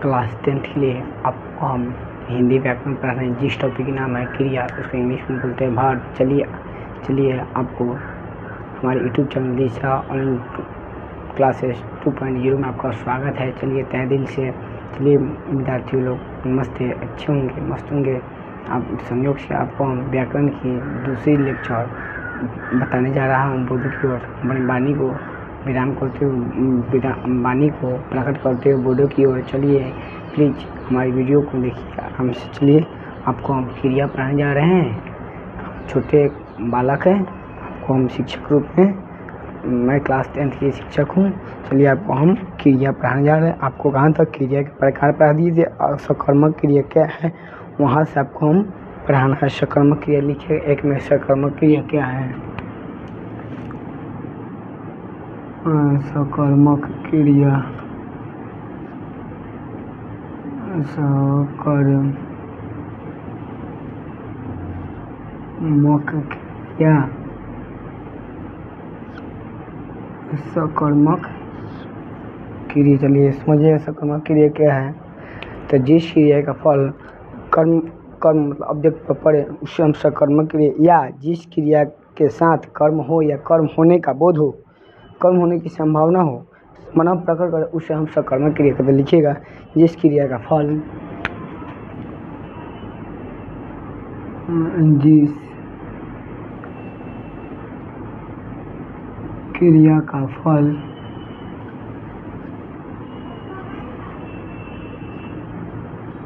Class 10th के लिए आपको हम हिंदी व्याकरण पढ़ा रहे हैं, जिस टॉपिक का नाम है क्रिया, उसको इंग्लिश में बोलते हैं वर्ब। चलिए आपको हमारे यूट्यूब चैनल दिशा ऑनलाइन क्लासेस 2.0 में आपका स्वागत है। चलिए तहे दिल से चलिए विद्यार्थी लोग नमस्ते, अच्छे होंगे, मस्त होंगे। आप संयोग से आपको हम व्याकरण की दूसरी लेक्चर बताने जा रहा हूँ। बोर्डो की ओर अपनी वाणी को विराम करते हुए, वाणी को प्रकट करते हुए बोर्डो की ओर चलिए प्लीज हमारी वीडियो को देखिए आराम से। चलिए आपको हम क्रिया पढ़ाने जा रहे हैं। छोटे बालक हैं, आपको हम शिक्षक रूप में, मैं क्लास 10th के शिक्षक हूँ। चलिए आपको हम क्रिया पढ़ाने जा रहे हैं। आपको कहाँ तक क्रिया के प्रकार पढ़ा दीजिए और सकर्मक क्रिया क्या है वहाँ से आपको हम पढ़ाना है। सकर्मक क्रिया लिखिए एक में। सकर्मक क्रिया क्या है? सकर्मक क्रिया, सकर्मक क्रिया, सकर्मक क्रिया। चलिए समझिए सकर्मक क्रिया क्या है। तो जिस क्रिया का फल कर्म मतलब ऑब्जेक्ट पर पड़े उसे हम सकर्मक क्रिया, या जिस क्रिया के साथ कर्म हो या कर्म होने का बोध हो, कर्म होने की संभावना हो, मना प्रकट कर, उसे हम सकर्मक क्रिया कहते। लिखिएगा जिस क्रिया का फल, जिस क्रिया का फल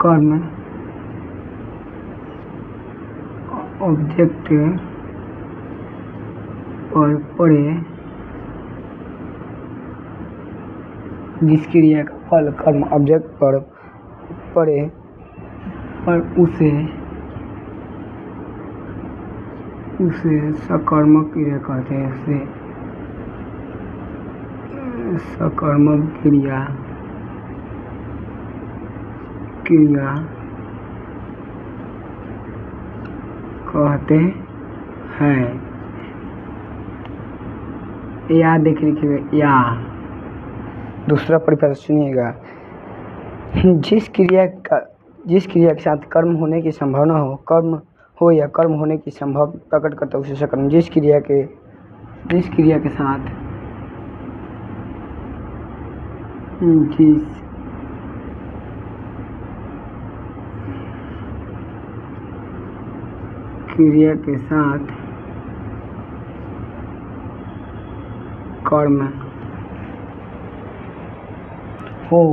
कर्म ऑब्जेक्ट पर पड़े, जिस क्रिया का फल कर्म ऑब्जेक्ट पर पड़े पर उसे सकर्मक क्रिया कहते हैं। उसे सकर्मक क्रिया कहते हैं। या देख लीजिएगा, या दूसरा परिभाषा सुनिएगा। जिस क्रिया के साथ कर्म होने की संभावना हो, कर्म हो या कर्म होने की संभावना प्रकट करता है उसे सकर्मक। जिस क्रिया के साथ क्रिया के साथ कर्म हो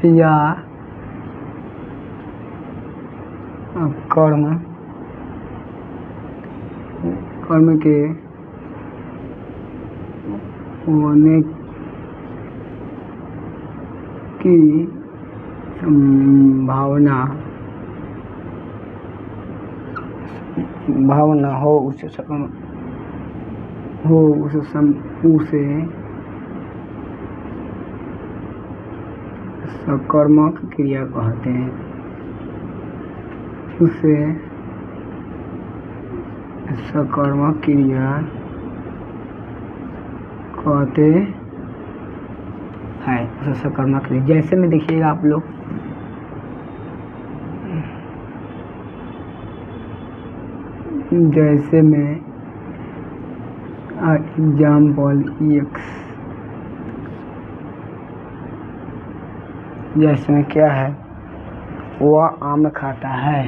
या कर्म के होने की भावना हो उसे सकर्मक क्रिया कहते हैं। उसे सकर्मक क्रिया कहते हैं। उसे सकर्मक क्रिया जैसे में देखिएगा आप लोग, जैसे में एग्जाम्पल एक्स, जैसे में क्या है, वह आम खाता है,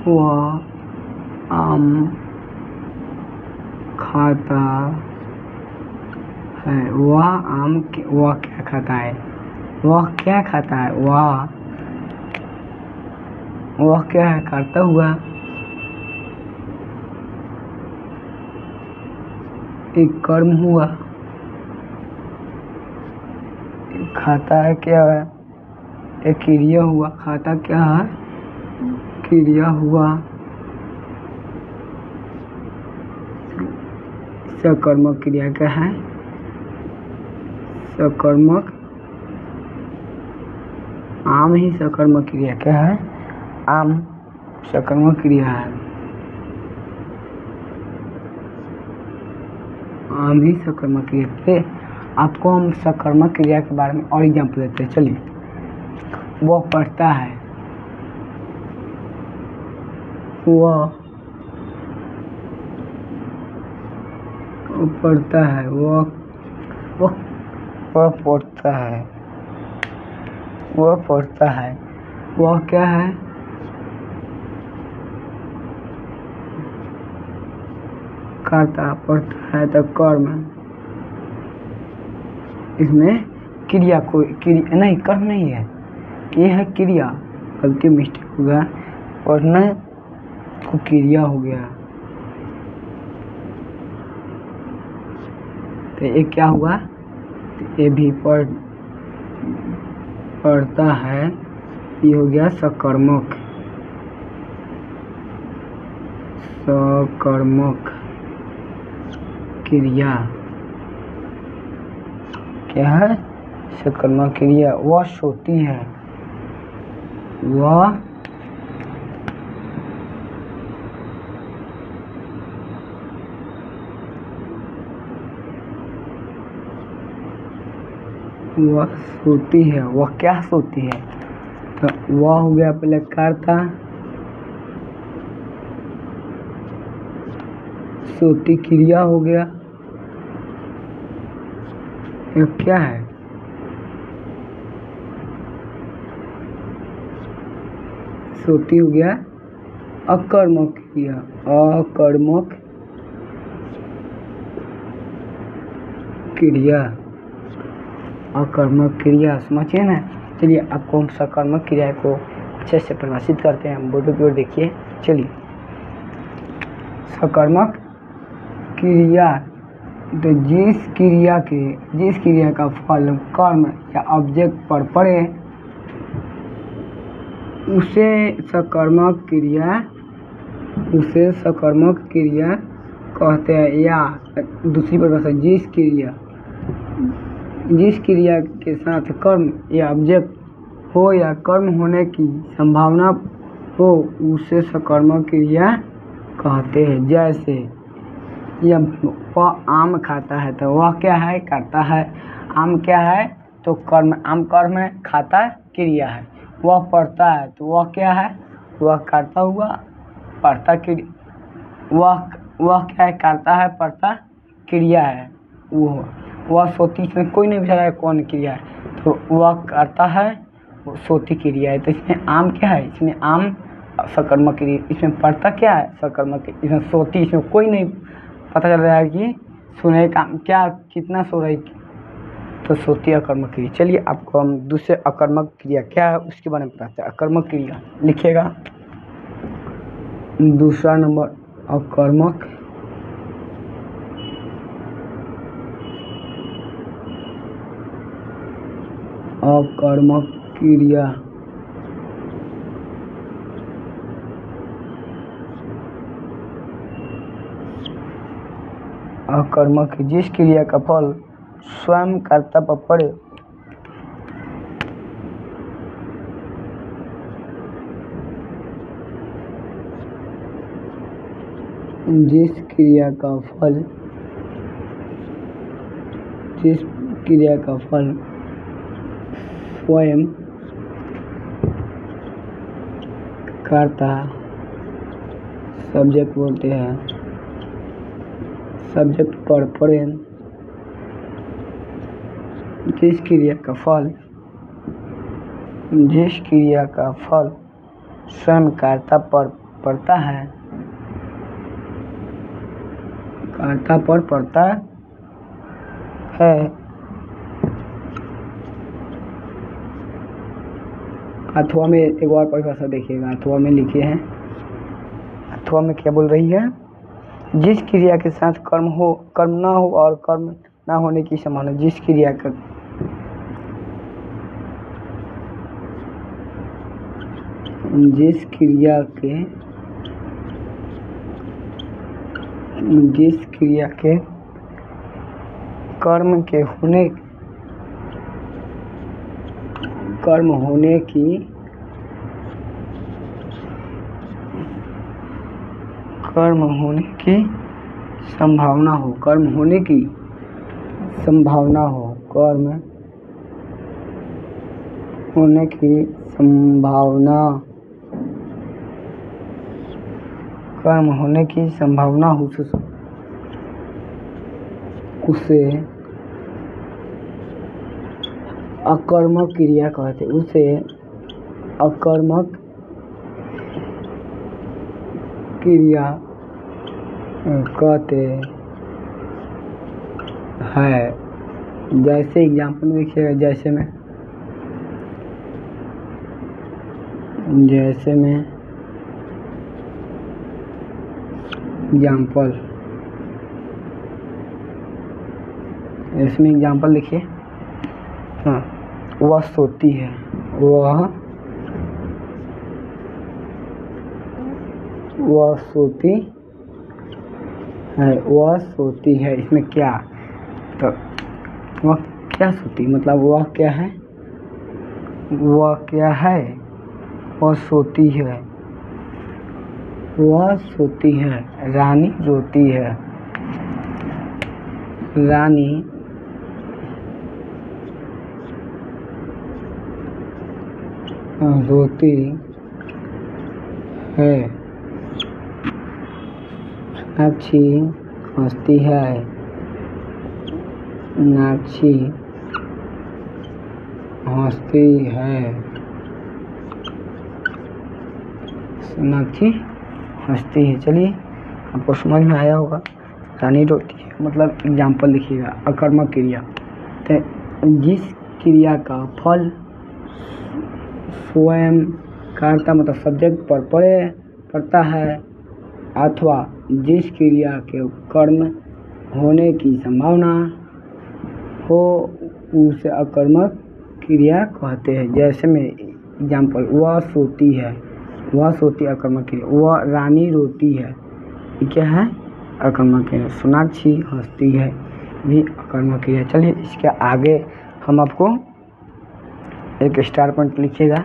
वह आम खाता है। वह क्या खाता है? वह क्या खाता है? वह क्या है? करता हुआ। एक कर्म हुआ, खाता है क्या है? एक क्रिया हुआ। खाता क्या है? क्रिया हुआ। सकर्मक क्रिया क्या है? सकर्मक, आम ही सकर्मक क्रिया क्या है? आम सकर्मक क्रिया है। आम ही सकर्मक क्रिया। फिर आपको हम सकर्मक क्रिया के बारे में और एग्जाम्पल देते हैं। चलिए, वह पढ़ता है, वह पढ़ता है, वह पढ़ता है, वह पढ़ता है, वह क्या है, करता, पढ़ता है तो कर्म, इसमें क्रिया कोई क्रिया नहीं, कर्म नहीं है, ये है क्रिया। गलती मिस्टेक हो गया, पढ़ना को क्रिया हो गया, तो ये क्या हुआ, तो ये भी पढ़ता है, ये हो गया सकर्मक, सकर्मक क्रिया। क्या है, सकर्मक क्रिया। वह सोती है, वह सोती है, वह क्या सोती है, तो वह हो गया पहले कर्ता, सोती क्रिया हो गया, ये क्या है, सोती हो गया अकर्मक क्रिया, अकर्मक क्रिया, अकर्मक क्रिया, समझिए ना। चलिए, आपको हम सकर्मक क्रिया को अच्छे से परिभाषित करते हैं। बोर्ड की ओर देखिए। चलिए, सकर्मक क्रिया, तो जिस क्रिया का फल कर्म या ऑब्जेक्ट पर पड़े उसे सकर्मक क्रिया कहते हैं। या दूसरी परिभाषा, जिस क्रिया के साथ कर्म या ऑब्जेक्ट हो या कर्म होने की संभावना हो उसे सकर्मक क्रिया कहते हैं। जैसे वह आम खाता है तो वह क्या है, करता है। आम क्या है, तो कर्म, आम कर्म है, खाता क्रिया है। वह पढ़ता है तो वह क्या है, वह करता हुआ पढ़ता क्रिया, वह क्या है, करता है, पढ़ता क्रिया है। वह सोती, इसमें कोई नहीं पूछा है कौन क्रिया है, तो वह करता है, सोती क्रिया है। तो इसमें आम क्या है, इसमें आम सकर्मक क्रिया, इसमें पढ़ता क्या है, सकर्मक, इसमें सोती, इसमें कोई नहीं पता चल रहा है कि सुने का क्या, कितना सो रही, तो सोती अकर्मक क्रिया। चलिए, आपको हम दूसरे अकर्मक क्रिया क्या है उसके बारे में बताते हैं। अकर्मक क्रिया लिखिएगा, दूसरा नंबर अकर्मक क्रिया। अकर्मक, जिस क्रिया का फल स्वयं कर्ता पर पड़े जिस क्रिया का फल स्वयं कर्ता, सब्जेक्ट बोलते हैं, सब्जेक्ट पर पड़े, जिस क्रिया का फल स्वयं कर्ता पर पड़ता है, कर्ता पर पड़ता है। अथवा में एक और परिभाषा देखिएगा, अथवा में लिखे हैं, अथवा में क्या बोल रही है, जिस क्रिया के साथ कर्म ना हो और कर्म ना होने की संभावना, जिस क्रिया के कर्म होने की संभावना हो, कर्म होने की संभावना हो, कर्म होने की संभावना, कर्म होने की संभावना हो उसे अकर्मक क्रिया कहते, उसे अकर्मक क्रिया कहते हैं। जैसे एग्जाम्पल देखिएगा, जैसे में एग्जाम्पल, इसमें एग्जाम्पल देखिए। हाँ, वह सोती है, वह सोती है, वह सोती है। इसमें क्या, तो वह क्या सोती, मतलब वह क्या है, वह क्या है, वह सोती है, वह सोती है। रानी रोती है, रानी रोती है। सोनाक्षी हंसती है, सोनाक्षी हंसती है, सोनाक्षी हंसती है। चलिए, आपको समझ में आया होगा। रानी रोती है मतलब एग्जाम्पल लिखिएगा, अकर्मक क्रिया। तो जिस क्रिया का फल स्वयं कर्ता मतलब सब्जेक्ट पर पड़ता है, अथवा जिस क्रिया के कर्म होने की संभावना हो उसे अकर्मक क्रिया कहते हैं। जैसे में एग्जाम्पल, वह सोती है, वह सोती अकर्मक क्रिया। वह रानी रोती है, ये क्या है, अकर्मक क्रिया। सोनाक्षी हंसती है, भी अकर्मक क्रिया। चलिए, इसके आगे हम आपको एक स्टार पॉइंट लिखिएगा।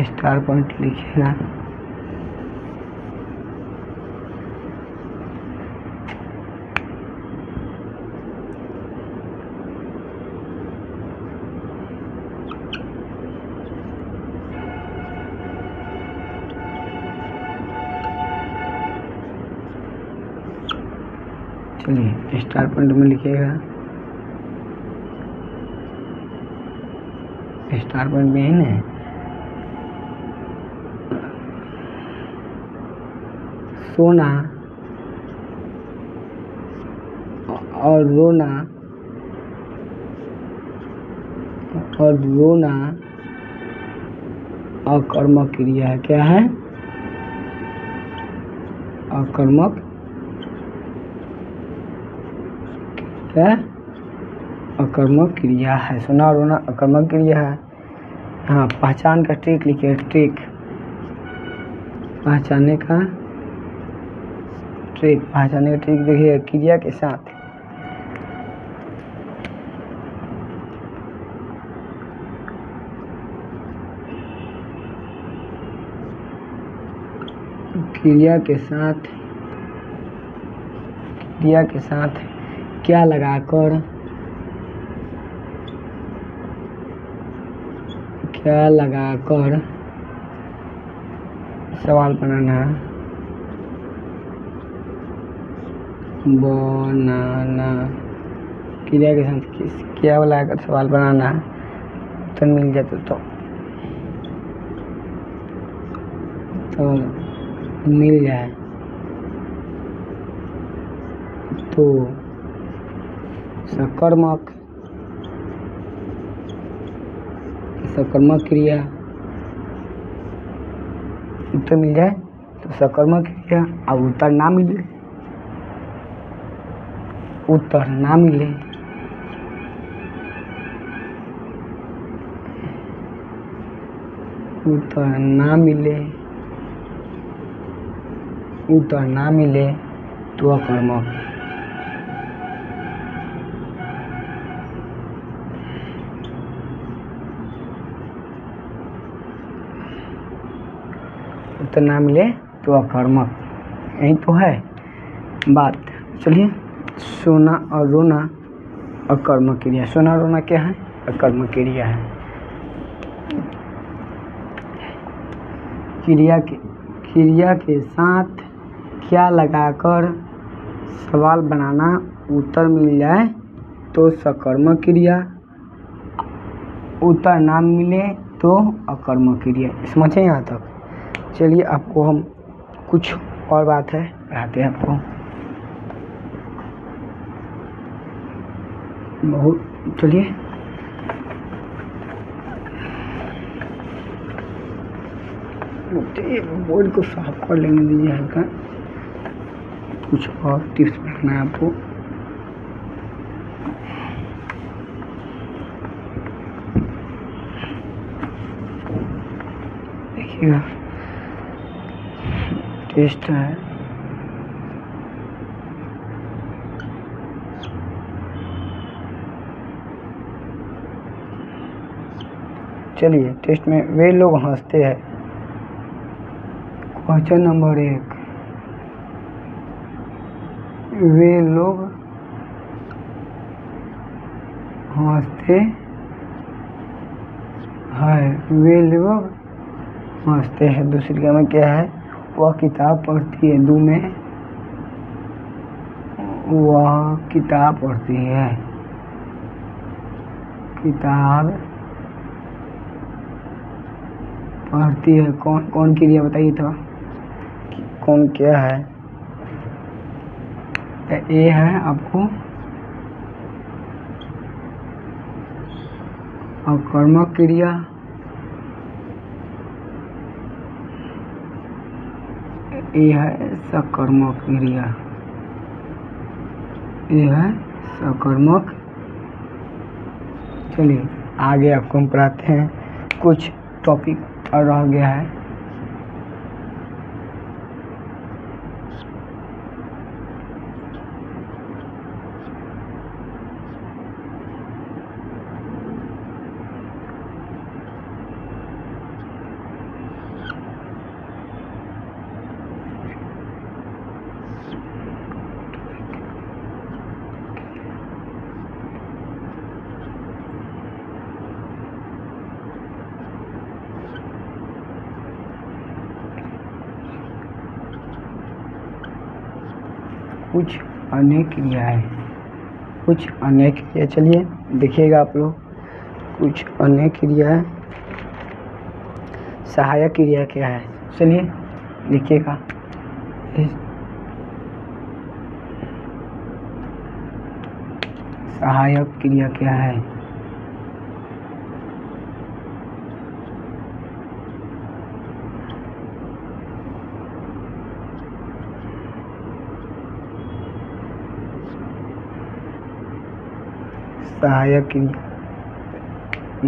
स्टार पॉइंट लिखिएगा। चलिए, स्टार पॉइंट में लिखिएगा। स्टार पॉइंट में है ना, सोना और रोना अकर्मक क्रिया है। क्या है, अकर्मक क्या, अकर्मक क्रिया है। सोना और रोना अकर्मक क्रिया है। हाँ, पहचान का ट्रिक लिखिए। ट्रिक, पहचाने का ट्रिक देखिए, क्रिया के साथ क्रिया के साथ क्या लगाकर सवाल बनाना क्रिया के साथ क्या लगाकर सवाल बनाना तो मिल जाता तो मिल जाए तो सकर्मक क्रिया उत्तर मिल जाए तो सकर्मक क्रिया। अब उत्तर ना मिले उत्तर ना मिले तो अकर्मक। उत्तर ना मिले तो अकर्मक। यही तो है बात। चलिए, सोना और रोना अकर्मक क्रिया। सोना रोना क्या है? अकर्मक क्रिया है। क्रिया के साथ क्या लगाकर सवाल बनाना, उत्तर मिल जाए तो सकर्मक क्रिया, उत्तर ना मिले तो अकर्मक क्रिया। समझे यहाँ तक? चलिए, आपको हम कुछ और बात है पढ़ाते हैं आपको। बहुत चलिए, बोर्ड को साफ कर लेने दीजिए हल्का। कुछ और टिप्स पढ़ना है आपको। देखिएगा, टेस्ट है। चलिए, टेस्ट में वे लोग हंसते हैं। क्वेश्चन नंबर 1, वे लोग हंसते हैं। वे लोग हंसते हैं। दूसरी में क्या है? वह किताब पढ़ती है। दो में वह किताब पढ़ती है। किताब पढ़ती है। कौन कौन क्रिया बताइए तो? कौन क्या है? ए है आपको अकर्मक क्रिया, ए है सकर्मक क्रिया। ए है सकर्मक। चलिए, आगे आपको हम पढ़ाते हैं। कुछ टॉपिक और रह गया है। कुछ अन्य क्रिया है। कुछ अन्य क्रिया, चलिए देखिएगा आप लोग। कुछ अन्य क्रिया है। सहायक क्रिया क्या है? चलिए देखिएगा। सहायक क्रिया क्या है? सहायक क्रिया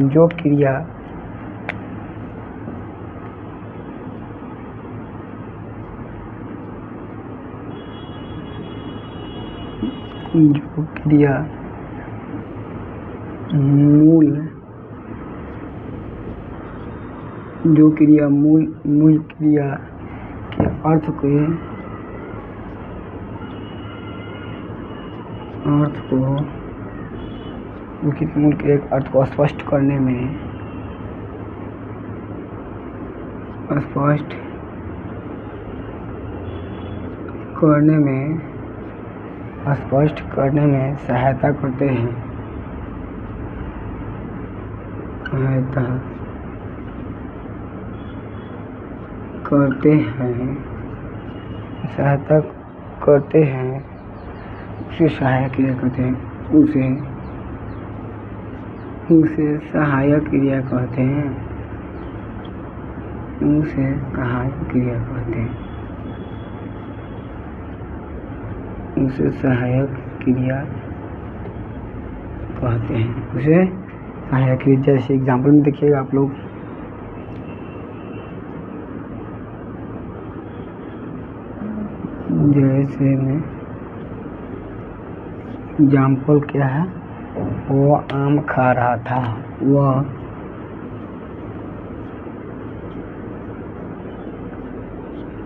जो क्रिया मूल क्रिया के अर्थ को मूल क्रिया के अर्थ को स्पष्ट करने में सहायता करते हैं। सहायता करते हैं। उसे सहायक क्रिया कहते हैं। उसे सहायक क्रिया कहते हैं। उसे सहायक क्रिया कहते हैं। उसे सहायक क्रिया कहते हैं। उसे सहायक क्रिया, जैसे एग्जाम्पल में देखिएगा आप लोग। जैसे में एग्जाम्पल क्या है? वो आम खा रहा था। वह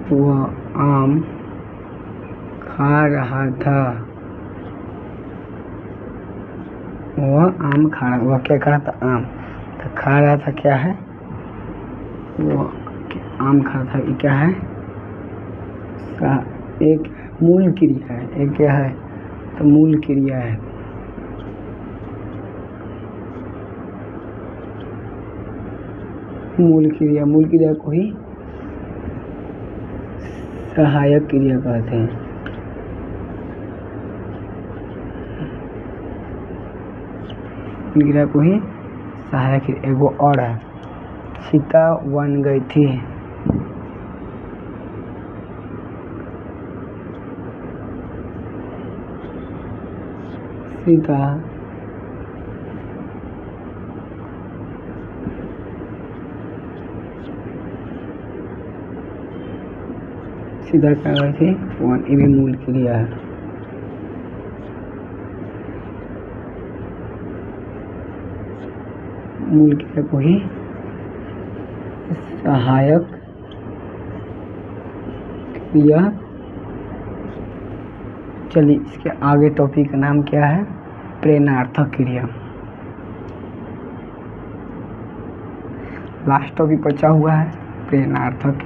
वह आम खा रहा था। वह क्या खा रहा था? आम। तो खा रहा था क्या है? वो आम खा रहा था, ये क्या है? एक मूल क्रिया है। एक क्या है? तो मूल क्रिया है। मूल क्रिया को ही सहायक क्रिया कहते हैं। मूल क्रिया को ही सहायक क्रिया। एगो और है, सीता बन गई थी। सीता क्या गई थी? ये भी मूल क्रिया है। मूल क्रिया को ही सहायक क्रिया। चलिए इसके आगे टॉपिक का नाम क्या है? प्रेरणार्थक क्रिया। लास्ट टॉपिक बचा हुआ है प्रेरणार्थक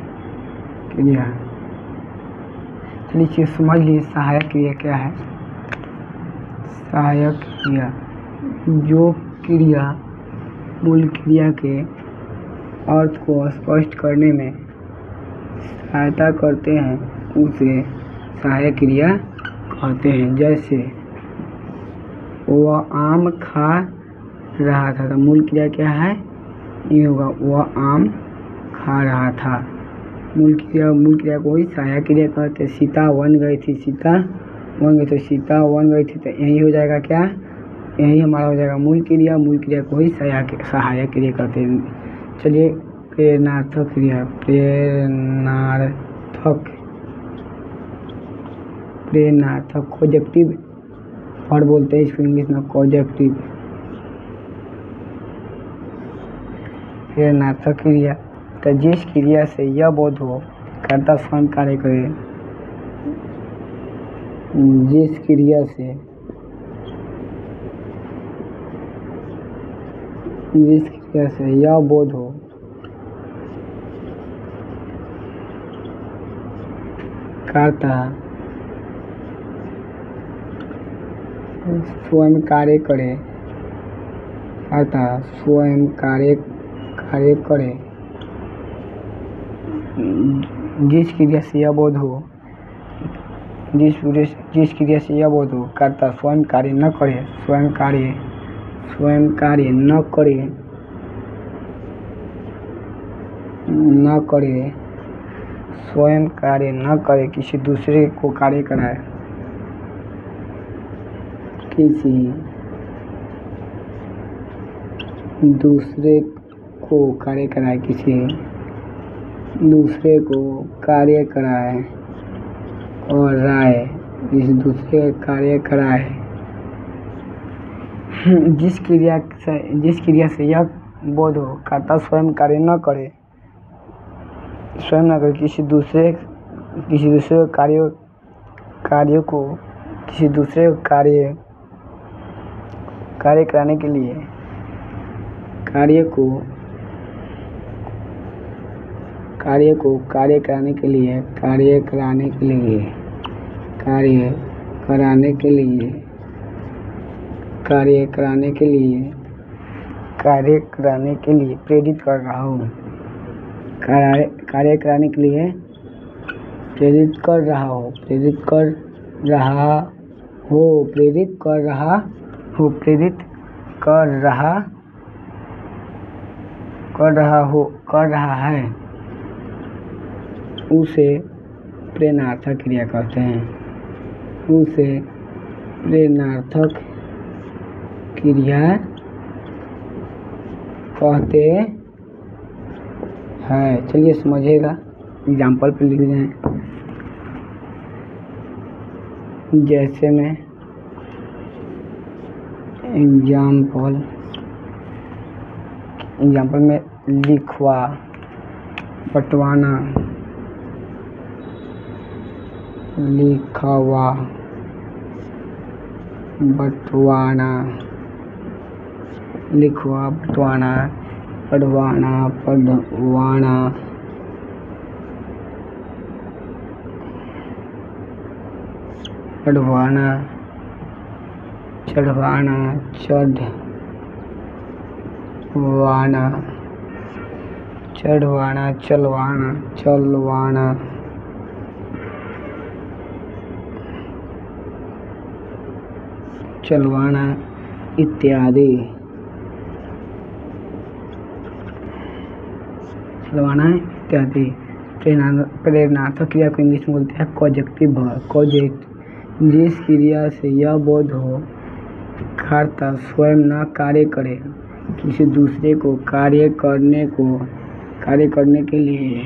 क्रिया। चलिए समझ लीजिए सहायक क्रिया क्या है। सहायक क्रिया जो क्रिया मूल क्रिया के अर्थ को स्पष्ट करने में सहायता करते हैं उसे सहायक क्रिया कहते हैं। जैसे वह आम खा रहा था, तो मूल क्रिया क्या है? ये होगा, वह आम खा रहा था। मूल क्रिया को ही सहायक क्रिया कहते हैं। सीता बन गई थी, सीता बन गई थी, तो यही हो जाएगा क्या? यही हमारा हो जाएगा मूल क्रिया। मूल क्रिया को ही सहायक क्रिया कहते हैं। चलिए प्रेरणार्थक क्रिया। प्रेरणार्थक कॉजेक्टिव वर्ड बोलते हैं इसको इंग्लिश में, कॉजेक्टिव। प्रेरणार्थक क्रिया तो जिस क्रिया से यह बोध हो कर्ता स्वयं कार्य करे। जिस क्रिया से यह बोध हो कर्ता स्वयं कार्य करे, अर्थात स्वयं कार्य करे। जिस क्रिया से यह बोध हो कर्ता स्वयं कार्य न करे, स्वयं कार्य न करे, किसी दूसरे को कार्य कराए। किसी दूसरे को कार्य कराए और राय किसी दूसरे कार्य कराए। जिस क्रिया से यह बोध हो कर्ता स्वयं कार्य न करे, किसी दूसरे कार्य कराने के लिए प्रेरित कर रहा हूँ। प्रेरित कर रहा है उसे प्रेरणार्थक क्रिया कहते हैं। चलिए समझिएगा, एग्जाम्पल पे लिख दें। जैसे में एग्जाम्पल में लिखवा, बंटवाना, लिखवा, बटवाना, लिखवा, बटवाना, पढ़वाना, पढ़वाना, पढ़वाना, चढ़वाना, चढ़वाना, चढ़वाना, चलवाना, चलवाना, चलवाना इत्यादि। चलवाना इत्यादि। प्रेरणार्थक क्रिया को इंग्लिश में बोलते हैं कॉजेक्टिव वर्ब। कॉजेक्ट, जिस क्रिया से यह बोध हो कर्ता स्वयं न कार्य करे, किसी दूसरे को कार्य करने के लिए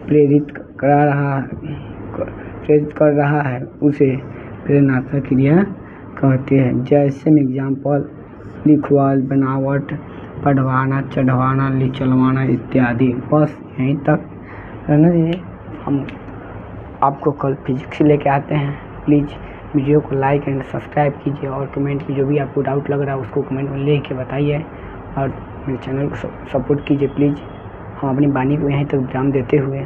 प्रेरित कर रहा है, उसे प्रेरणार्थक क्रिया कहते हैं। जैसे में एग्जाम्पल लिखवा, बनावट, पढ़वाना, चढ़वाना, चलवाना इत्यादि। बस यहीं तक रहने दीजिए, हम आपको कल फिजिक्स लेके आते हैं। प्लीज़ वीडियो को लाइक एंड सब्सक्राइब कीजिए और कमेंट में जो भी आपको डाउट लग रहा है उसको कमेंट में लिख के बताइए और मेरे चैनल को सपोर्ट कीजिए प्लीज़। हम अपनी वाणी को यहीं तक विराम देते हुए